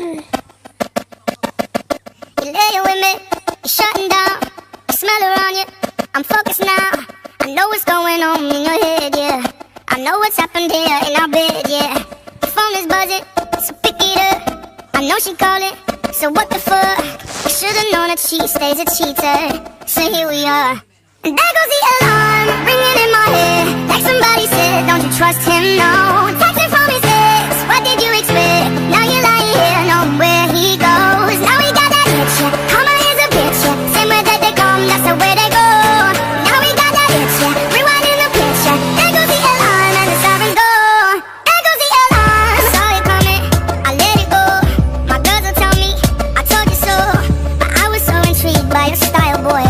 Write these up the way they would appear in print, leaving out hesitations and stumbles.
You're laying with me, you're shutting down. I smell her on you, I'm focused now. I know what's going on in your head, yeah. I know what's happened here in our bed, yeah. The phone is buzzing, so pick it up. I know she calling, so what the fuck? I should've known that she stays a cheater. So here we are. And there goes the alarm, ringing in my head. Like somebody said, don't you trust him, no. Texting from his ex, what did you expect? Now you're lying here, know where he goes. Now we got that itch, yeah. Karma is a bitch, yeah. Same way that they come, that's the way they go. Now we got that itch, yeah. Rewinding the picture. There goes the alarm and the sirens go. There goes the alarm. I saw it coming, I let it go. My girls will tell me, I told you so. But I was so intrigued by your style, boy.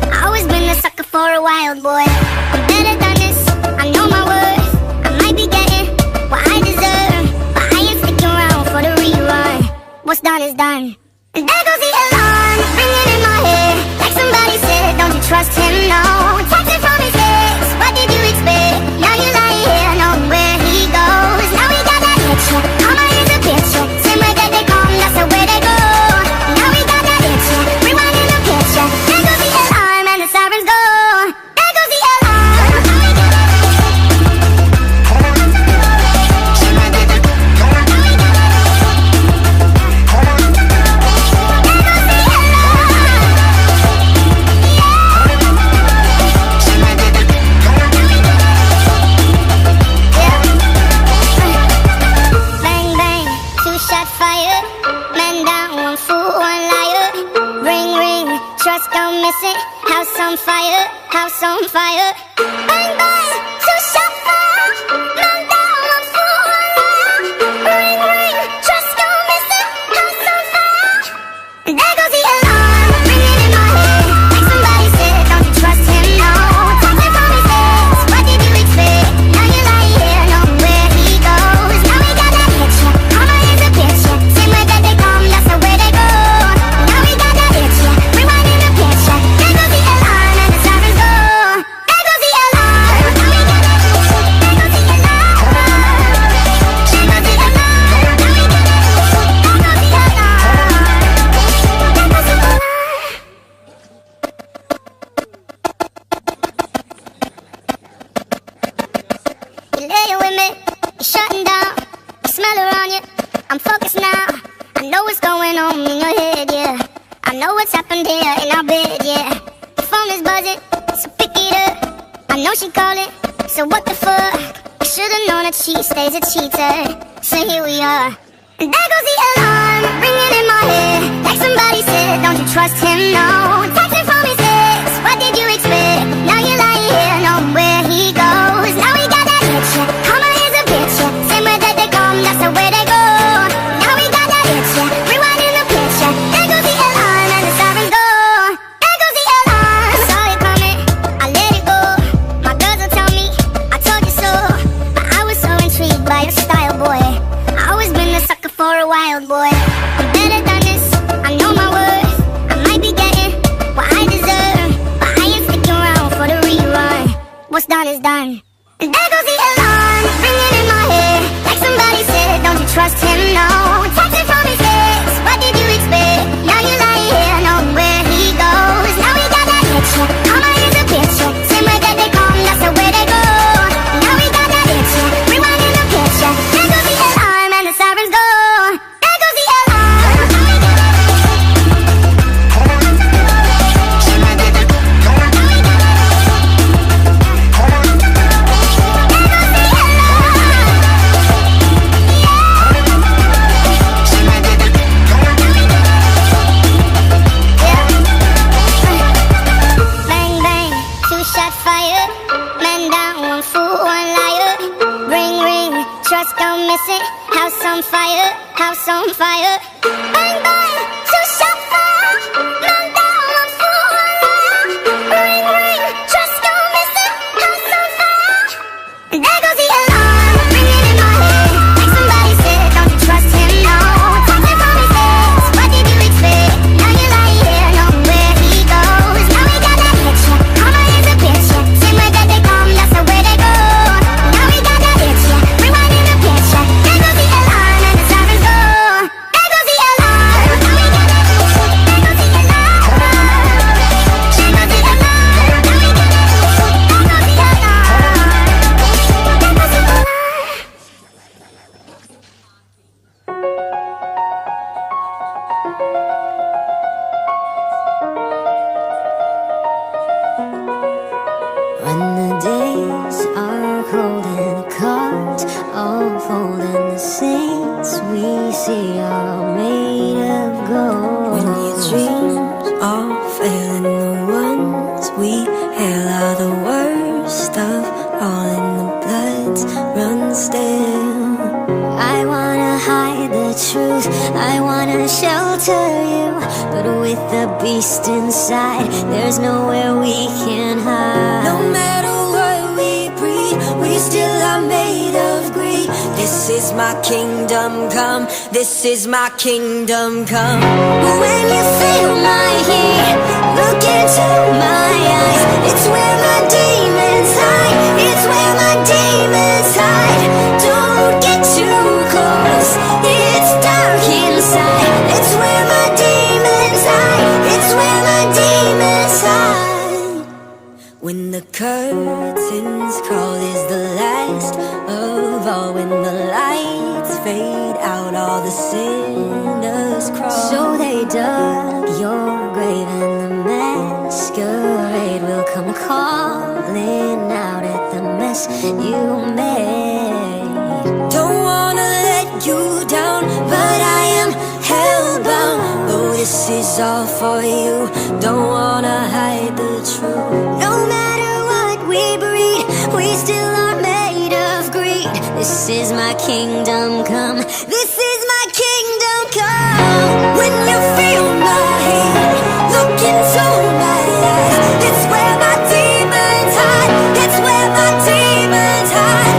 I always been a sucker for a wild boy. I'm better than this, I know my worth. I might be getting what I deserve, but I ain't sticking around for the rerun. What's done is done. And there goes the alarm, ringing in my head. Like somebody said, don't you trust him, no. Texting from his ex, what did you expect? Now you're lying here, know where he goes. Now we got that itch, yeah. Karma is a bitch, yeah. Same way that they come, that's the way they go. Now we got that itch, yeah. Rewinding the picture. There goes the alarm and the sirens go. There goes the alarm. Bang bang, two-shot fire. Man down, one fool, one liar. Ring ring, trust don't miss it. House on fire, house on fire. Bang bang, two-shot fire. Man down, one fool, one liar. Ring ring, trust don't miss it. House on fire. And there goes the alarm, ringing in my head. Like somebody said, don't you trust him, no. Texting from his ex, what did you expect? Now you're lying here, know where he goes. Now we got that itch, yeah. Karma is a bitch, yeah. Same way that they come, that's the way they go. Now we got that itch, yeah. Rewinding the picture. There goes the alarm and the sirens go. There goes the alarm. Now we got that itch, yeah. There goes the alarm. There goes the alarm. Now we got that itch, yeah. There goes the alarm. There goes the alarm. You're laying with me, you're shutting down. I smell her on you, I'm focused now. I know what's going on in your head, yeah. I know what's happened here in our bed, yeah. The phone is buzzing, so pick it up. I know she calling, so what the fuck? I should've known that she stays a cheater. So here we are. And there goes the alarm, ringing in my head. Like somebody said, don't you trust him, no. Texting from his ex, what did you expect? Now you're lying here, know where he goes. Now we got that itch, yeah. Karma is a bitch, yeah. Same way that they come, that's the way they go. Now we got that itch, yeah. Rewinding the picture. There goes the alarm and the sirens go. There goes the alarm. I saw it coming, I let it go. My girls will tell me, I told you so. But I was so intrigued by your style, boy. I always been a sucker for a wild boy. I'm better than this, I know my worth. I might be getting what I deserve, but I ain't sticking around for the rerun. What's done is done. And there goes the alarm, ringing in my head. Like somebody said, don't you trust him, no. Texting from his ex, what did you expect? Now you're lying here, know where he goes. Now we got that itch, yeah. Karma is a bitch, yeah. Same way that they come, that's the way they go. Now we got that itch, yeah. Rewinding the picture. There goes the alarm and the sirens go. There goes the alarm. Now we got that itch, yeah. Bang bang, two-shot fire. Man down, one fool, one liar. Ring ring, trust don't miss it. House on fire, house on fire. Bang bang, two-shot fire. Man down, one fool, one liar. Ring ring, trust don't miss it. House on fire. And there goes the alarm, ringing in my head. Like somebody said, don't you trust him, no. Texting from his ex, what did you expect? Now you're lying here, know where he goes. Now we got that itch, yeah. Karma is a bitch, yeah. Same way that they come, that's the way they go. Now we got that itch, yeah. Rewinding the picture. There goes the alarm and the sirens go. There goes the alarm. cold and the saints we see are made of gold. When your dreams all fail and the ones we hail are the worst of all, and the bloods run still. I wanna hide the truth, I wanna shelter you, but with the beast inside, there's nowhere we can hide. No matter what we breed, we still are made of greed. This is my kingdom come, this is my kingdom come. When you feel my heat, look into my eyes. It's where my demons hide, it's where my demons hide. Don't get too close, it's dark inside. It's where my demons hide, it's where my demons hide. When the curtains call is the last of all. When the lights fade out, all the sinners crawl. So they dug your grave and the masquerade will come calling out at the mess you made. Don't wanna let you down, but I am hellbound. Oh, this is all for you, don't wanna hide the truth. No matter what we breed, we still are made of greed. This is my kingdom come, this is my kingdom come. When you feel my heat, look into my eyes. It's where my demons hide, it's where my demons hide.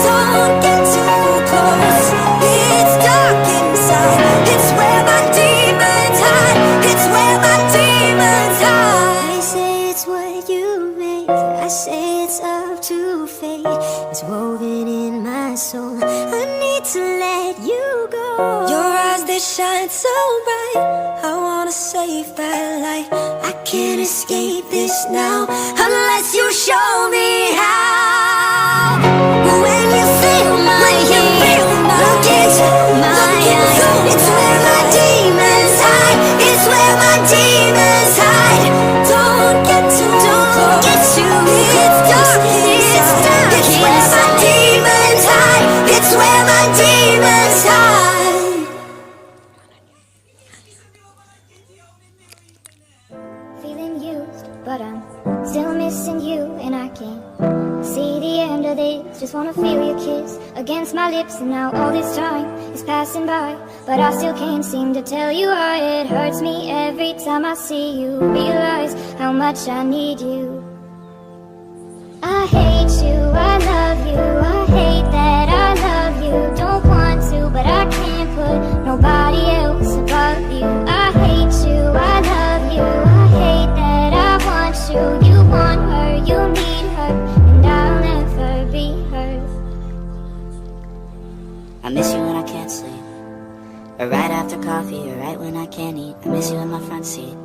Don't get too close, it's dark inside. It's where my demons hide, it's where my demons hide. I say it's what you make, I say it's up to fate. It's woven in my soul, I need to let you go. Your eyes, they shine so bright, I wanna save that light. I can't escape this now, unless you show me how. When you feel my heat, look into my eyes. It's where my demons hide, it's where my demons hide. Don't get too close, It's dark inside. It's where my demons hide, it's where my demons hide. Feeling used, but I'm still missing you, and I can't see the end of this. Just wanna feel your kiss against my lips, and now all this time is passing by, but I still can't seem to tell you why. It hurts me every time I see you, realize how much I need you. I hate you, I love you, I hate that I love you. Don't want to, but I can't put nobody else above you. I hate you, I love you, I hate that I want you. You want her, you need her, and I'll never be her. I miss you when I can't sleep, or right after coffee, or right when I can't eat. I miss you in my front seat.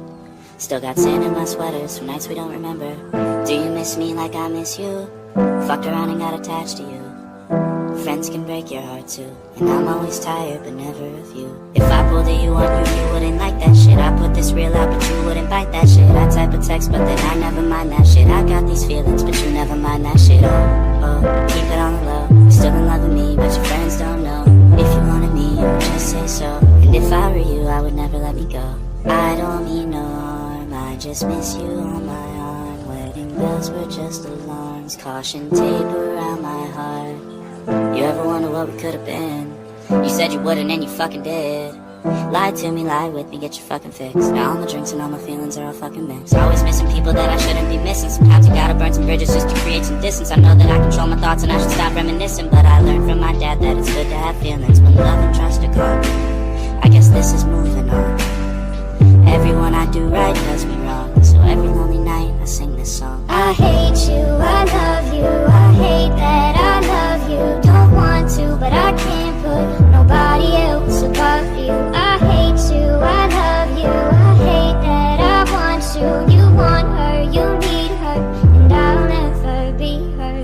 Still got sand in my sweaters from nights we don't remember. Do you miss me like I miss you? Fucked around and got attached to you. Friends can break your heart too, and I'm always tired but never of you. If I pulled a you on you, you wouldn't like that shit. I put this real out but you wouldn't bite that shit. I type a text but then I never mind that shit. I got these feelings but you never mind that shit. Oh, keep it on the low. You're still in love with me but your friends don't know. If you wanted me, you would just say so, and if I were you, I would never let me go. I don't mean no harm, I just miss you on my arm. Wedding bells were just alarms, caution tape around my heart. You ever wonder what we could have been? You said you wouldn't and you fucking did. Lie to me, lie with me, get your fucking fix. Now all my drinks and all my feelings are all fucking mixed. Always missing people that I shouldn't be missing. Sometimes you gotta burn some bridges just to create some distance. I know that I control my thoughts and I should stop reminiscing, but I learned from my dad that it's good to have feelings when love and trust are gone. I guess this is moving on. Everyone I do right does me wrong, so every lonely night I sing this song. I hate you, I love you, I hate that I love you. Don't want to, but I can't put nobody else above you. I hate you, I love you, I hate that I want you. You want her, you need her, and I'll never be her.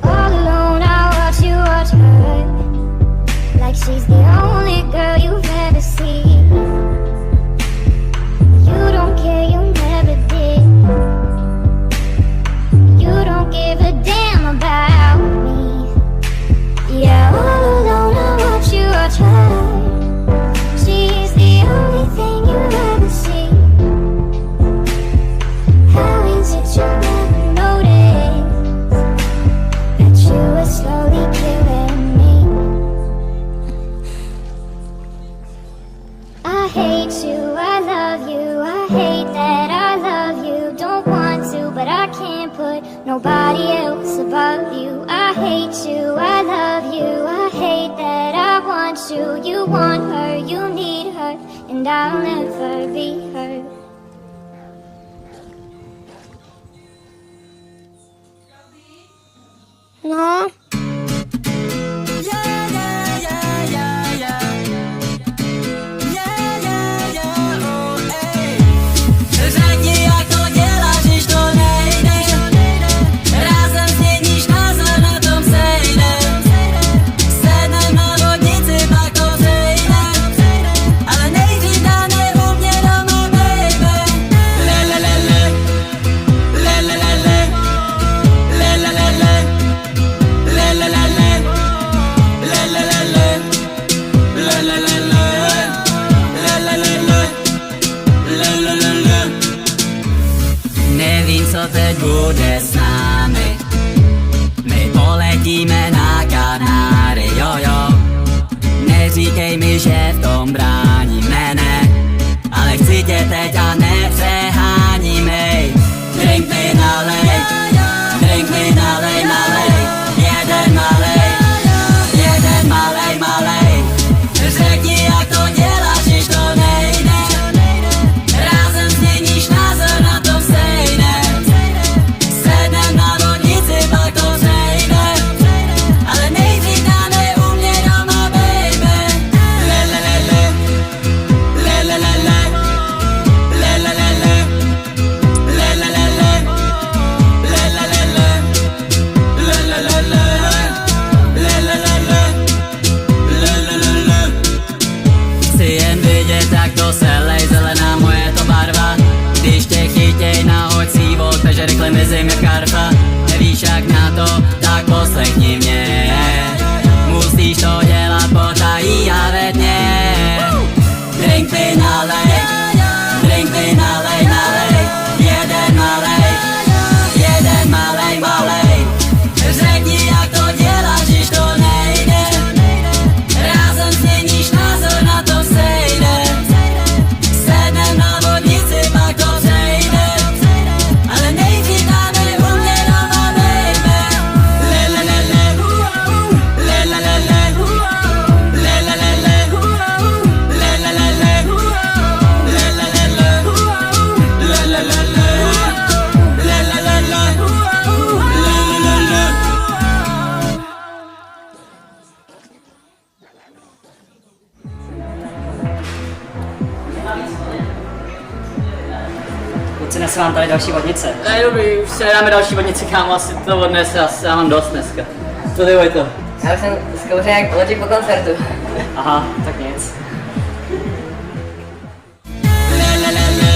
All alone I watch you watch her, like she's the only girl you've ever seen. You don't care, you never did. You don't give a damn about me. want you want her, you need her, and I'll never be her. No. Řekni, jak to děláš, když to nejde. Rázem změníš názor, na tom sejde. Sednem na vodnici, pak to přejde. Ale nejdřív dáme u mě doma, baby. Lelelele, lelelele, lelelele, lelelele, lelelele, lelelele, lelelele. Nevím, co teď bude s námi. My poletíme na Kanáry, jo. Neříkej mi, že v tom bráníme, ne. Ale chci tě teď a nepřeháníme. Drink mi nalej, drink mi nalej, nalej. Jeden malej, jeden malej, malej. Řekni, jak to děláš, když to nejde. Rázem změníš názor, na tom stejné. Sednem na vodnici, pak to přejde. Ale nejdřív dáme u mě doma, baby. Lelelele, lelelele, lelelele, lelelele, lelelele, lelelele, lelelele. Chci jen vidět, jak to se lej, zelená moje to barva. Když tě chytěj, nahoď si od peže, rychle mizím jak karfa. Nevíš jak na to, tak poslechni mě. Musíš to dělat potají a ve dně. Drink mi nalej, drink mi nalej, nalej. Jeden malej, jeden malej, malej. Řekni, jak to děláš, když to nejde. Rázem změníš názor, na to sejde. Sednem na vodnici, pak to přejde. Ale nejdřív dáme u mě doma, baby. Lelelele, lelelele, lelelele, lelelele, lelelele, lelelele, lelelele. Kluci, nesu vám tady další vodnice. Ne, dobrý, už se dáme další vodnici, kámo, asi to odnese, asi já mám dost dneska. Co ty, Vojto? Já už jsem zkouřil jak Logic po koncertu. Aha, tak nic. Lelelele,